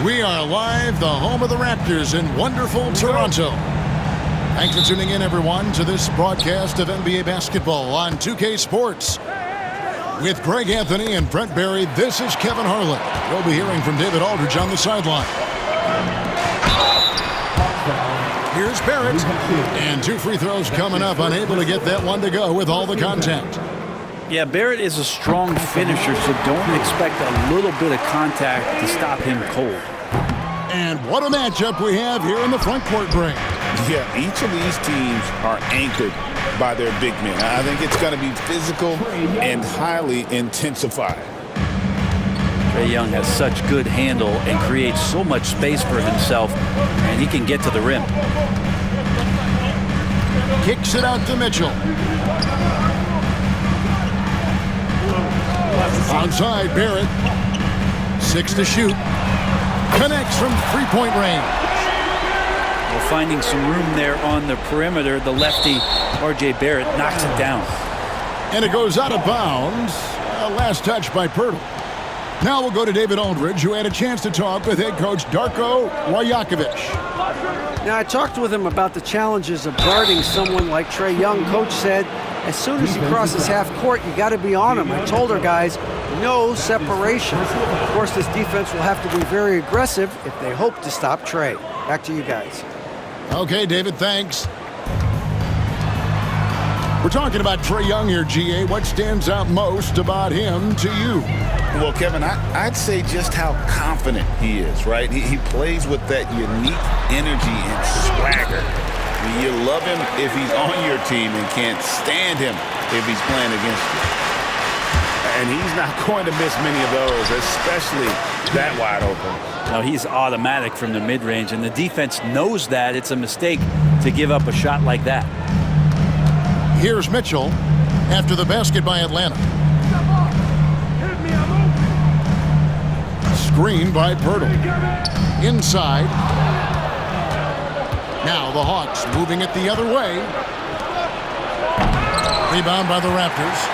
We are live, the home of the Raptors in wonderful Toronto. Thanks for tuning in, everyone, to this broadcast of NBA basketball on 2K Sports. With Greg Anthony and Brent Barry, this is Kevin Harlan. We'll be hearing from David Aldridge on the sideline. Here's Barrett. And 2 free throws coming up, unable to get that one to go with all the contact. Yeah, Barrett is a strong finisher, so don't expect a little bit of contact to stop him cold. And what a matchup we have here in the front court break. Yeah, each of these teams are anchored by their big men. I think it's going to be physical and highly intensified. Trae Young has such good handle and creates so much space for himself, and he can get to the rim. Kicks it out to Mitchell. Onside, Barrett. 6 to shoot. Connects from three-point range. Well, finding some room there on the perimeter, the lefty, R.J. Barrett, knocks it down. And it goes out of bounds. Last touch by Poeltl. Now we'll go to David Aldridge, who had a chance to talk with head coach Darko Rajakovic. Now, I talked with him about the challenges of guarding someone like Trae Young. Coach said, as soon as he crosses half court, you got to be on him. I told our guys, no separation. Of course, this defense will have to be very aggressive if they hope to stop Trae. Back to you guys. Okay, David, thanks. We're talking about Trae Young here, GA. What stands out most about him to you? Well, Kevin, I'd say just how confident he is, right? He plays with that unique energy and swagger. You love him if he's on your team and can't stand him if he's playing against you. And he's not going to miss many of those, especially that wide open. Now, he's automatic from the mid-range, and the defense knows that. It's a mistake to give up a shot like that. Here's Mitchell after the basket by Atlanta. Screen by Poeltl. Inside. Now the Hawks moving it the other way. Rebound by the Raptors.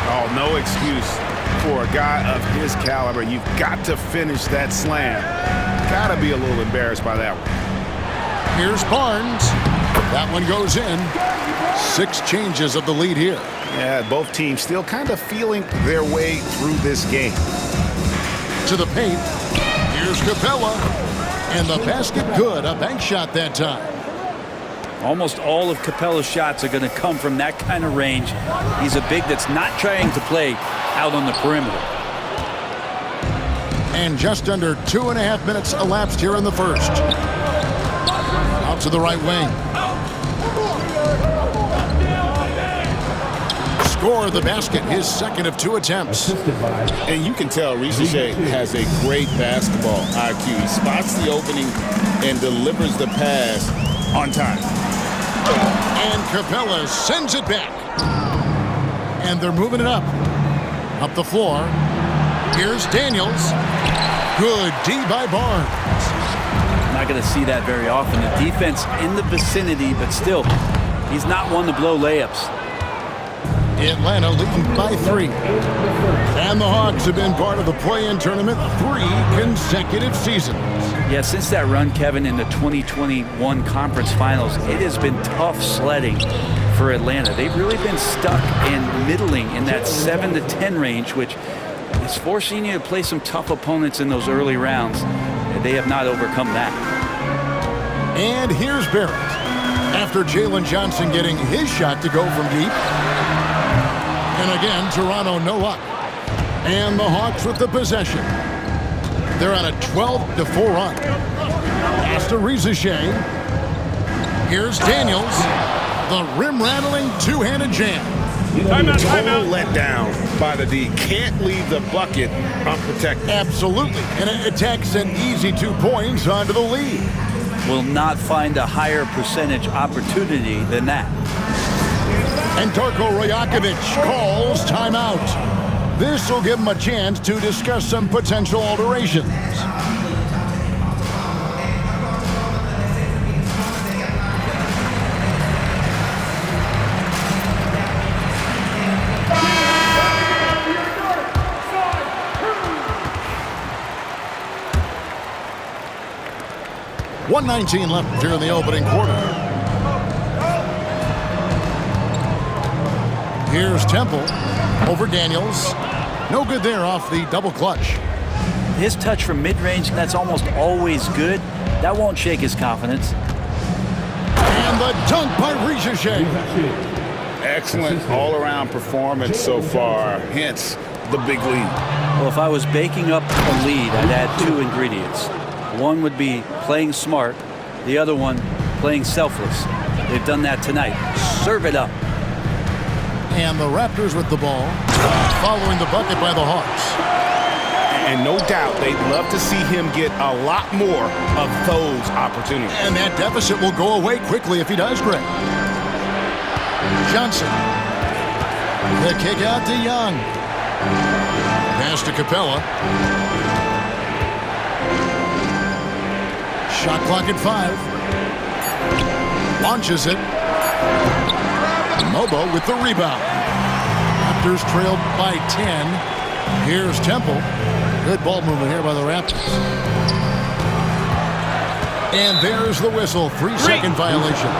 Oh, no excuse for a guy of his caliber. You've got to finish that slam. Got to be a little embarrassed by that one. Here's Barnes. That one goes in. 6 changes of the lead here. Yeah, both teams still kind of feeling their way through this game. To the paint. Here's Capella. And the basket good. A bank shot that time. Almost all of Capella's shots are going to come from that kind of range. He's a big that's not trying to play out on the perimeter. And just under 2.5 minutes elapsed here in the first. Out to the right wing. Score the basket, his second of 2 attempts. And you can tell Risacher has a great basketball IQ. He spots the opening and delivers the pass on time. And Capella sends it back. And they're moving it up. Up the floor. Here's Daniels. Good D by Barnes. Not going to see that very often. The defense in the vicinity, but still, he's not one to blow layups. Atlanta leading by 3. And the Hawks have been part of the play-in tournament 3 consecutive seasons. Yeah, since that run, Kevin, in the 2021 conference finals, it has been tough sledding for Atlanta. They've really been stuck and middling in that 7 to 10 range, which is forcing you to play some tough opponents in those early rounds. And they have not overcome that. And here's Barrett. After Jalen Johnson getting his shot to go from deep. And again, Toronto no luck. And the Hawks with the possession. They're on a 12-4 run. Pass to Risacher. Here's Daniels. The rim-rattling two-handed jam. Total letdown by the D. Can't leave the bucket unprotected. Absolutely. And it takes an easy 2 points onto the lead. Will not find a higher percentage opportunity than that. And Darko Rajakovic calls timeout. This will give him a chance to discuss some potential alterations. 1:19 left here in the opening quarter. Here's Temple over Daniels. No good there off the double clutch. His touch from mid-range, that's almost always good. That won't shake his confidence. And the dunk by Richiche. Excellent all-around performance so far, hence the big lead. Well, if I was baking up a lead, I'd add two ingredients. One would be playing smart, the other one playing selfless. They've done that tonight. Serve it up. And the Raptors with the ball, following the bucket by the Hawks. And no doubt they'd love to see him get a lot more of those opportunities. And that deficit will go away quickly if he does, Greg. Johnson. The kick out to Young. Pass to Capella. Shot clock at 5. Launches it. Mobo with the rebound. Raptors trailed by 10. Here's Temple. Good ball movement here by the Raptors. And there's the whistle. 3-second violation.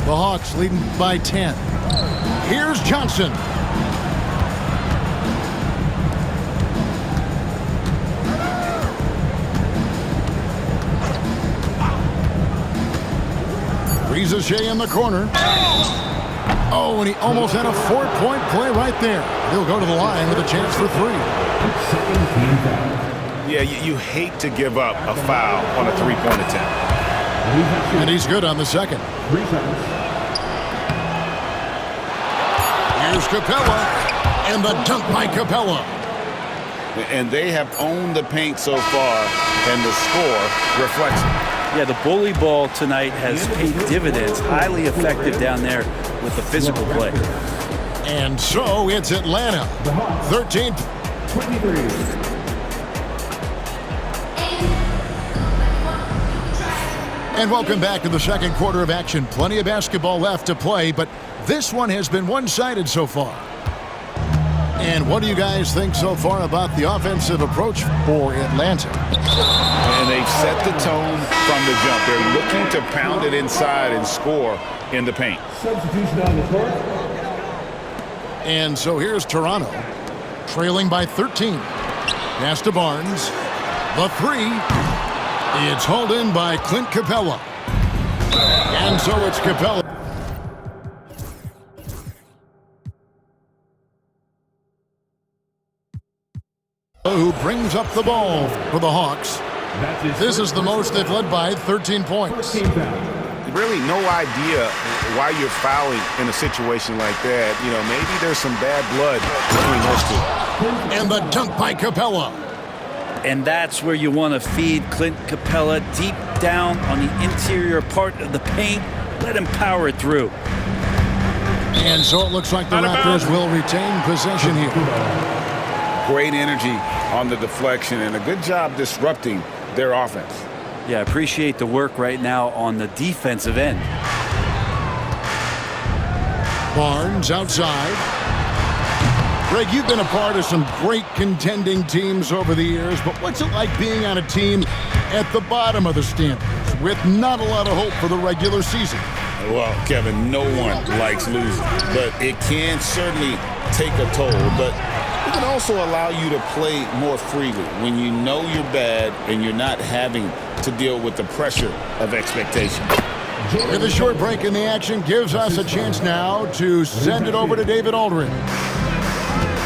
The Hawks leading by 10. Here's Johnson. Richiche in the corner. Oh, and he almost had a 4-point play right there. He'll go to the line with a chance for 3. Yeah, you hate to give up a foul on a three-point attempt. And he's good on the second. Here's Capella. And the dunk by Capella. And they have owned the paint so far, and the score reflects it. Yeah, the bully ball tonight has paid dividends. Highly effective down there with the physical play. And so it's Atlanta. 13. And welcome back to the second quarter of action. Plenty of basketball left to play, but this one has been one-sided so far. And what do you guys think so far about the offensive approach for Atlanta? And they've set the tone from the jump. They're looking to pound it inside and score in the paint. Substitution on the court. And so here's Toronto, trailing by 13. Pass to Barnes. The 3. It's hauled in by Clint Capella. And so it's Capella who brings up the ball for the Hawks. This is the most they've led by 13 points. Really no idea why you're fouling in a situation like that. You know, maybe there's some bad blood between those two. And the dunk by Capella. And that's where you want to feed Clint Capella deep down on the interior part of the paint. Let him power it through. And so it looks like the Raptors will retain possession here. Great energy on the deflection and a good job disrupting their offense. Yeah, I appreciate the work right now on the defensive end. Barnes outside. Greg, you've been a part of some great contending teams over the years, but what's it like being on a team at the bottom of the standings with not a lot of hope for the regular season? Well, Kevin, no one likes losing, but it can certainly take a toll. But it can also allow you to play more freely when you know you're bad and you're not having to deal with the pressure of expectation. With a short break in the action gives us a chance now to send it over to David Aldridge.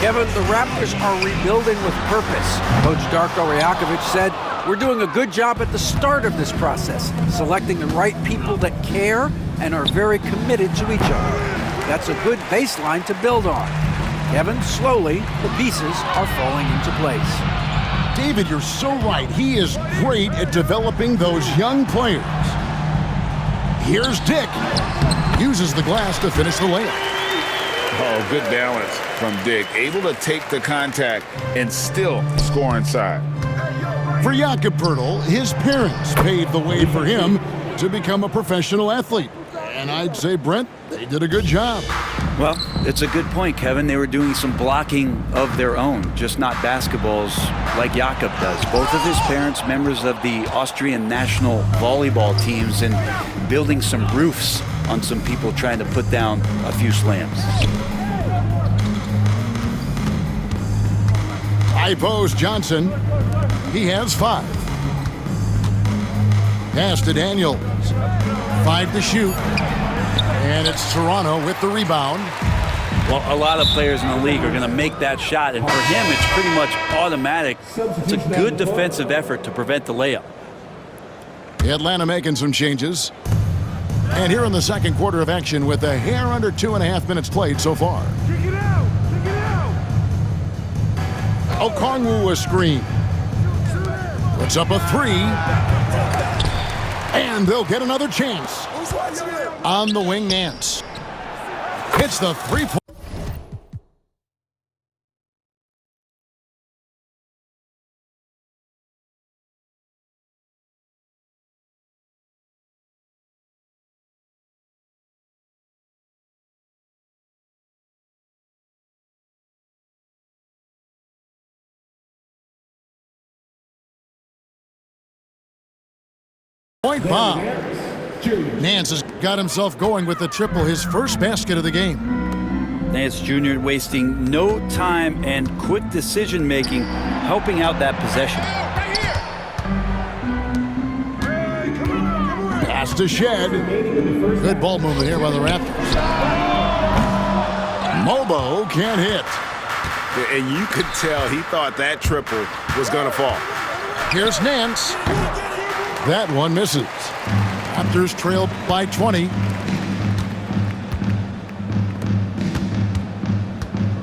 Kevin, the Raptors are rebuilding with purpose. Coach Darko Rajakovic said, "We're doing a good job at the start of this process, selecting the right people that care and are very committed to each other. That's a good baseline to build on." Kevin, slowly, the pieces are falling into place. David, you're so right. He is great at developing those young players. Here's Dick. Uses the glass to finish the layup. Oh, good balance from Dick. Able to take the contact and still score inside. For Jakob Poeltl, his parents paved the way for him to become a professional athlete. And I'd say, Brent, they did a good job. Well, it's a good point, Kevin. They were doing some blocking of their own, just not basketballs like Jakob does. Both of his parents, members of the Austrian national volleyball teams, and building some roofs on some people trying to put down a few slams. High post Johnson. He has 5. Pass to Daniels. 5 to shoot. And it's Toronto with the rebound. Well, a lot of players in the league are going to make that shot, and for him, it's pretty much automatic. It's a good defensive effort to prevent the layup. Atlanta making some changes. And here in the second quarter of action with a hair under 2.5 minutes played so far. Okongwu a screen. Puts up a 3. And they'll get another chance. On the wing, Nance. Hits the 3-point. Point bomb. Nance has got himself going with the triple, his first basket of the game. Nance Jr. wasting no time and quick decision making, helping out that possession. Pass to Shed. Good ball movement here by the Raptors. Mobo can't hit. And you could tell he thought that triple was going to fall. Here's Nance. That one misses. Raptors trail by 20.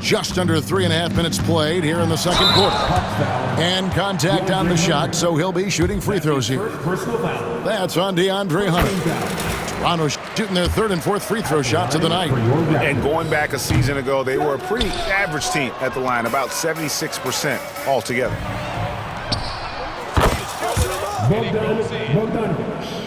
Just under 3.5 minutes played here in the second quarter. And contact on the shot, so he'll be shooting free throws here. That's on DeAndre Hunter. Toronto shooting their 3rd and 4th free throw shots of the night. And going back a season ago, they were a pretty average team at the line, about 76% altogether. Bogdanović.